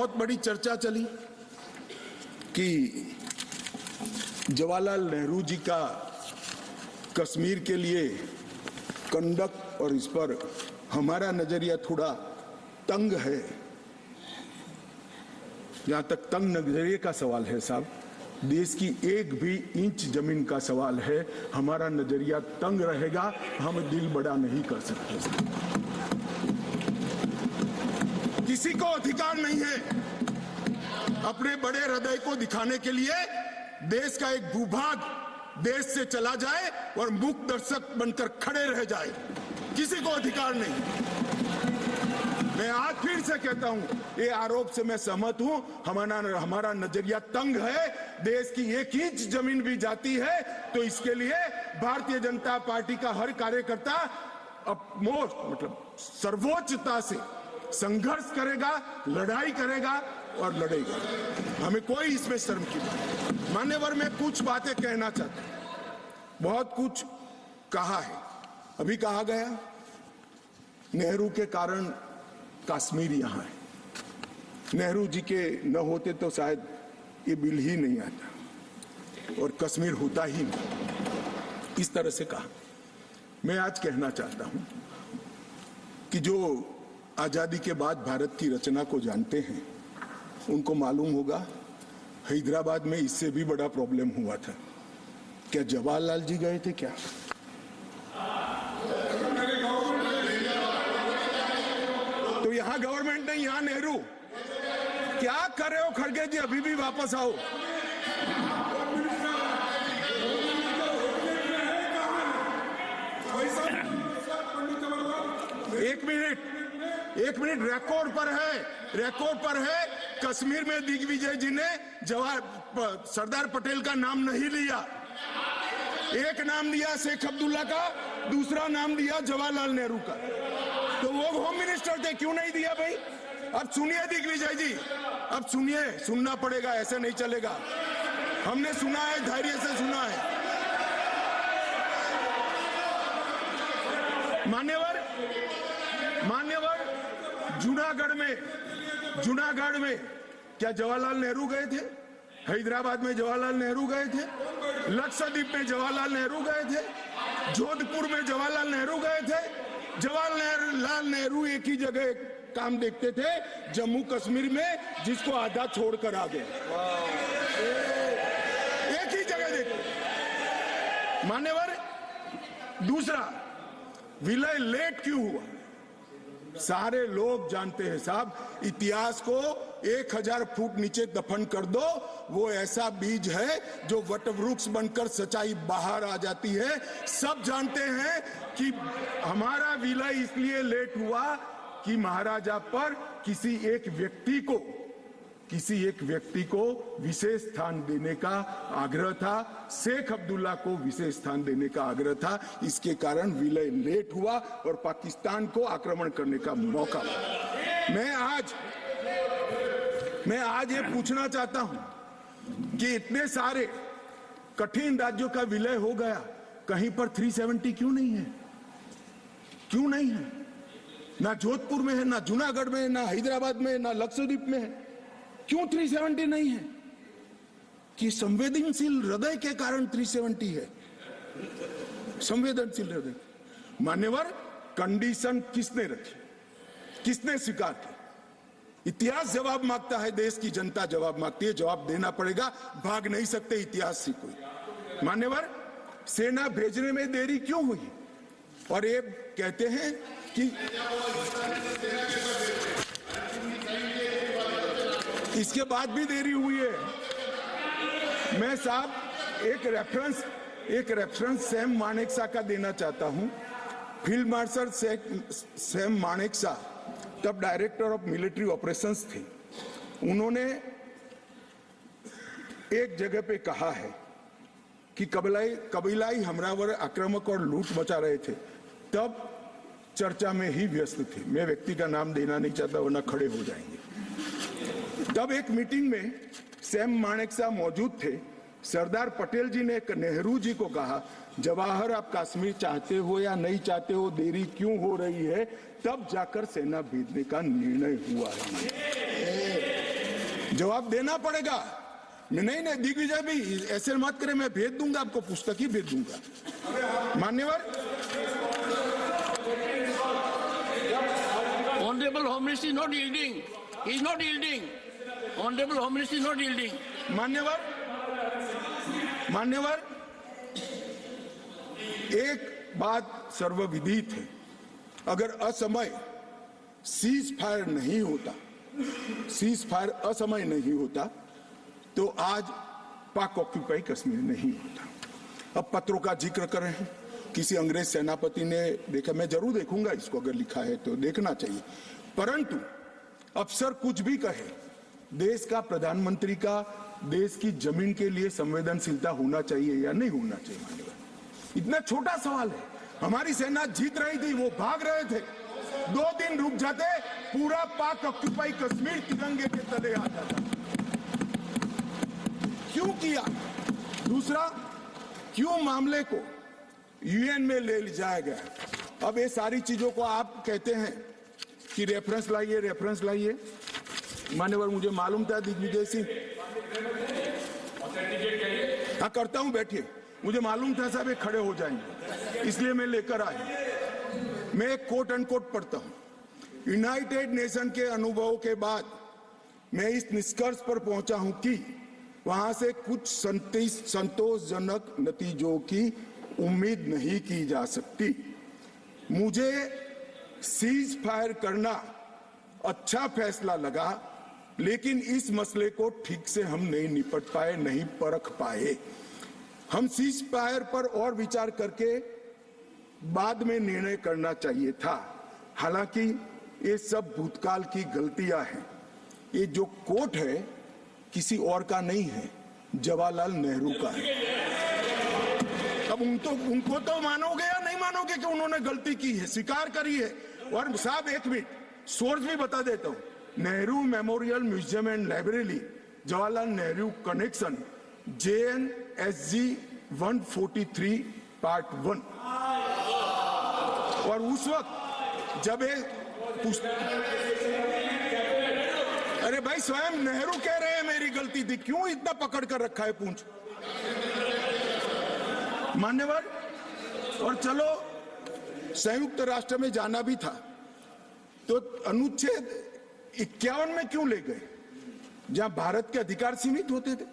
बहुत बड़ी चर्चा चली कि जवाहरलाल नेहरू जी का कश्मीर के लिए कंडक्ट और इस पर हमारा नजरिया थोड़ा तंग है। यहां तक तंग नजरिए का सवाल है साहब, देश की एक भी इंच जमीन का सवाल है, हमारा नजरिया तंग रहेगा, हम दिल बड़ा नहीं कर सकते। किसी को अधिकार नहीं है अपने बड़े हृदय को दिखाने के लिए देश का एक भूभाग देश से चला जाए और मूक दर्शक बनकर खड़े रह जाए, किसी को अधिकार नहीं। मैं आज फिर से कहता हूं, ये आरोप से मैं सहमत हूं, हमारा नजरिया तंग है। देश की एक इंच जमीन भी जाती है तो इसके लिए भारतीय जनता पार्टी का हर कार्यकर्ता सर्वोच्चता से संघर्ष करेगा, लड़ाई करेगा और लड़ेगा। हमें कोई इसमें शर्म की बात नहीं। मान्यवर, मैं कुछ बातें कहना चाहता हूं। बहुत कुछ कहा है, अभी कहा गया नेहरू के कारण कश्मीर यहां है। नेहरू जी के न होते तो शायद ये बिल ही नहीं आता और कश्मीर होता ही नहीं। इस तरह से कहा। मैं आज कहना चाहता हूं कि जो आजादी के बाद भारत की रचना को जानते हैं उनको मालूम होगा हैदराबाद में इससे भी बड़ा प्रॉब्लम हुआ था। क्या जवाहरलाल जी गए थे क्या? तो यहां गवर्नमेंट नहीं, यहां नेहरू। क्या कर रहे हो खड़गे जी? अभी भी वापस आओ। एक मिनट रिकॉर्ड पर है कश्मीर में दिग्विजय जी ने सरदार पटेल का नाम नहीं लिया। एक नाम दिया शेख अब्दुल्ला का, दूसरा नाम दिया जवाहरलाल नेहरू का। तो वो होम मिनिस्टर थे, क्यों नहीं दिया भाई? अब सुनिए दिग्विजय जी, अब सुनिए, सुनना पड़ेगा, ऐसे नहीं चलेगा। हमने सुना है, धैर्य से सुना है। मान्यवर, जूनागढ़ में क्या जवाहरलाल नेहरू गए थे? हैदराबाद में जवाहरलाल नेहरू गए थे? लक्षद्वीप में जवाहरलाल नेहरू गए थे? जोधपुर में जवाहरलाल नेहरू गए थे? जवाहरलाल नेहरू एक ही जगह काम देखते थे, जम्मू कश्मीर में, जिसको आधा छोड़कर आ गए। एक ही जगह देखते। मान्यवर, दूसरा, विलय लेट क्यों हुआ? सारे लोग जानते हैं साहब, इतिहास को 1000 फुट नीचे दफन कर दो, वो ऐसा बीज है जो वटवृक्ष बनकर सच्चाई बाहर आ जाती है। सब जानते हैं कि हमारा विलय इसलिए लेट हुआ कि महाराजा पर किसी एक व्यक्ति को विशेष स्थान देने का आग्रह था, शेख अब्दुल्ला को विशेष स्थान देने का आग्रह था। इसके कारण विलय लेट हुआ और पाकिस्तान को आक्रमण करने का मौका मिला। मैं आज ये पूछना चाहता हूं कि इतने सारे कठिन राज्यों का विलय हो गया, कहीं पर 370 क्यों नहीं है? क्यों नहीं है? ना जोधपुर में है, ना जूनागढ़ में है, ना हैदराबाद में है, ना लक्षद्वीप में है। क्यों 370 नहीं है? कि संवेदनशील हृदय के कारण 370 है। संवेदनशील हृदय। मान्यवर, कंडीशन किसने रखी? किसने स्वीकार की? इतिहास जवाब मांगता है, देश की जनता जवाब मांगती है, जवाब देना पड़ेगा, भाग नहीं सकते इतिहास से कोई। मान्यवर, सेना भेजने में देरी क्यों हुई? और ये कहते हैं कि इसके बाद भी देरी हुई है। मैं साहब एक रेफरेंस सैम मानेकशॉ का देना चाहता हूं। फील्ड मार्शल सैम मानेकशॉ तब डायरेक्टर ऑफ मिलिट्री ऑपरेशंस थे। उन्होंने एक जगह पे कहा है कि कबीलाई हमलावर आक्रामक और लूट मचा रहे थे, तब चर्चा में ही व्यस्त थे। मैं व्यक्ति का नाम देना नहीं चाहता वरना खड़े हो जाएंगे। तब एक मीटिंग में सैम मानेकशॉ मौजूद थे। सरदार पटेल जी ने नेहरू जी को कहा, जवाहर आप कश्मीर चाहते हो या नहीं चाहते हो, देरी क्यों हो रही है? तब जाकर सेना भेजने का निर्णय हुआ है। जवाब देना पड़ेगा। नहीं दिग्विजय भी ऐसे मत करे, मैं भेज दूंगा आपको, पुस्तक ही भेज दूंगा। मान्यवर, Honorable Home Minister is not yielding. He is not yielding. Honorable Home Minister is not yielding. मान्यवर, एक बात सर्वविदित है, अगर असमय सीज फायर नहीं होता तो आज पाक ऑक्यूपाई कश्मीर नहीं होता। अब पत्रों का जिक्र कर रहे हैं, किसी अंग्रेज सेनापति ने देखा, मैं जरूर देखूंगा इसको, अगर लिखा है तो देखना चाहिए। परंतु अफसर कुछ भी कहे, देश का प्रधानमंत्री का देश की जमीन के लिए संवेदनशीलता होना चाहिए या नहीं होना चाहिए? मान्यवर, इतना छोटा सवाल है। हमारी सेना जीत रही थी, वो भाग रहे थे, 2 दिन रुक जाते, पूरा पाक ऑक्यूपाई कश्मीर तिरंगे के तले आ जाता। क्यों किया? दूसरा, क्यों मामले को यूएन में ले जाया गया? अब ये सारी चीजों को आप कहते हैं कि रेफरेंस लाइए। मान्यवर, मुझे मालूम था दिग्विजय सिंह, हाँ करता हूं, बैठिए, मुझे मालूम था साहब ये खड़े हो जाएंगे, इसलिए मैं लेकर आया। मैं एक कोट अनकोट पढ़ता हूं। यूनाइटेड नेशन के अनुभव के बाद मैं इस निष्कर्ष पर पहुंचा हूं कि वहां से कुछ संतोषजनक नतीजों की उम्मीद नहीं की जा सकती। मुझे सीज फायर करना अच्छा फैसला लगा, लेकिन इस मसले को ठीक से हम नहीं निपट पाए, नहीं परख पाए। हम सीज फायर पर और विचार करके बाद में निर्णय करना चाहिए था। हालांकि ये सब भूतकाल की गलतियां हैं। ये जो कोट है किसी और का नहीं है, जवाहरलाल नेहरू का है। अब उनको तो मानोगे या नहीं मानोगे कि उन्होंने गलती की है, स्वीकार करी है। और साहब एक मिनट, सोर्स भी बता देता हूं, Nehru memorial museum and library, Jawaharlal Nehru connection, JNSG 143 part 1। और उस वक्त जब अरे भाई, स्वयं नेहरू कह रहे हैं मेरी गलती थी, क्यों इतना पकड़ कर रखा है पूंछ? मान्यवर, और चलो संयुक्त राष्ट्र में जाना भी था तो अनुच्छेद 51 में क्यों ले गए, जहां भारत के अधिकार सीमित होते थे?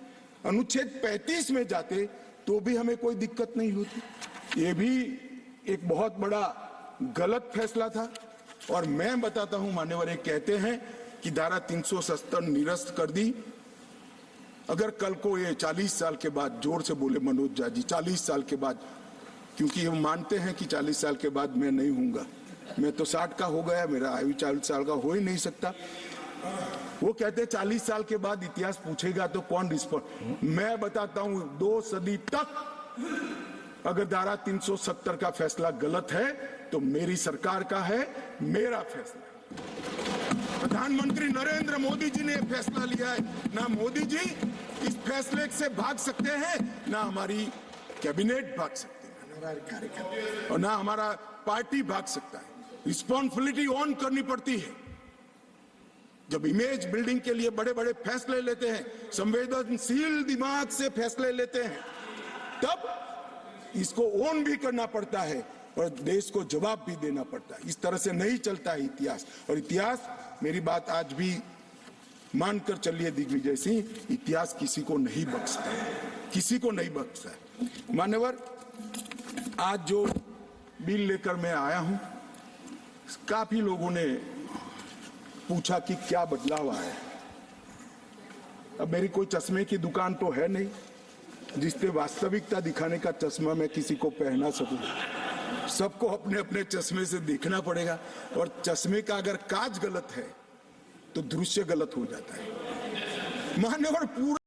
अनुच्छेद 35 में जाते तो भी हमें कोई दिक्कत नहीं होती। ये भी एक बहुत बड़ा गलत फैसला था। और मैं बताता हूं मान्यवर, ये कहते हैं कि धारा 370 निरस्त कर दी। अगर कल को ये 40 साल के बाद, जोर से बोले मनोज झा जी, 40 साल के बाद, क्योंकि हम मानते हैं कि 40 साल के बाद मैं नहीं हूंगा, मैं तो 60 का हो गया, मेरा आयु 40 साल का हो ही नहीं सकता। वो कहते हैं 40 साल के बाद इतिहास पूछेगा तो कौन रिस्पॉन्ड? मैं बताता हूं, 2 सदी तक अगर धारा 370 का फैसला गलत है तो मेरी सरकार का है, मेरा फैसला। प्रधानमंत्री नरेंद्र मोदी जी ने फैसला लिया है। ना मोदी जी इस फैसले से भाग सकते हैं, ना हमारी कैबिनेट भाग सकते हैं, हमारे कार्यकर्ता, और ना हमारा पार्टी भाग सकता है। रिस्पॉन्सिबिलिटी ऑन करनी पड़ती है। जब इमेज बिल्डिंग के लिए बड़े बड़े फैसले लेते हैं, संवेदनशील दिमाग से फैसले लेते हैं, तब इसको ऑन भी करना पड़ता है और देश को जवाब भी देना पड़ता है। इस तरह से नहीं चलता है इतिहास। और इतिहास, मेरी बात आज भी मानकर चलिए दिग्विजय सिंह, इतिहास किसी को नहीं बख्शता है, किसी को नहीं बख्शता है। मान्यवर, आज जो बिल लेकर मैं आया हूं, काफी लोगों ने पूछा कि क्या बदलाव आया है। अब मेरी कोई चश्मे की दुकान तो है नहीं जिससे वास्तविकता दिखाने का चश्मा मैं किसी को पहना सकूं। सबको अपने अपने चश्मे से देखना पड़ेगा, और चश्मे का अगर कांच गलत है तो दृश्य गलत हो जाता है। मान्यवर, पूरा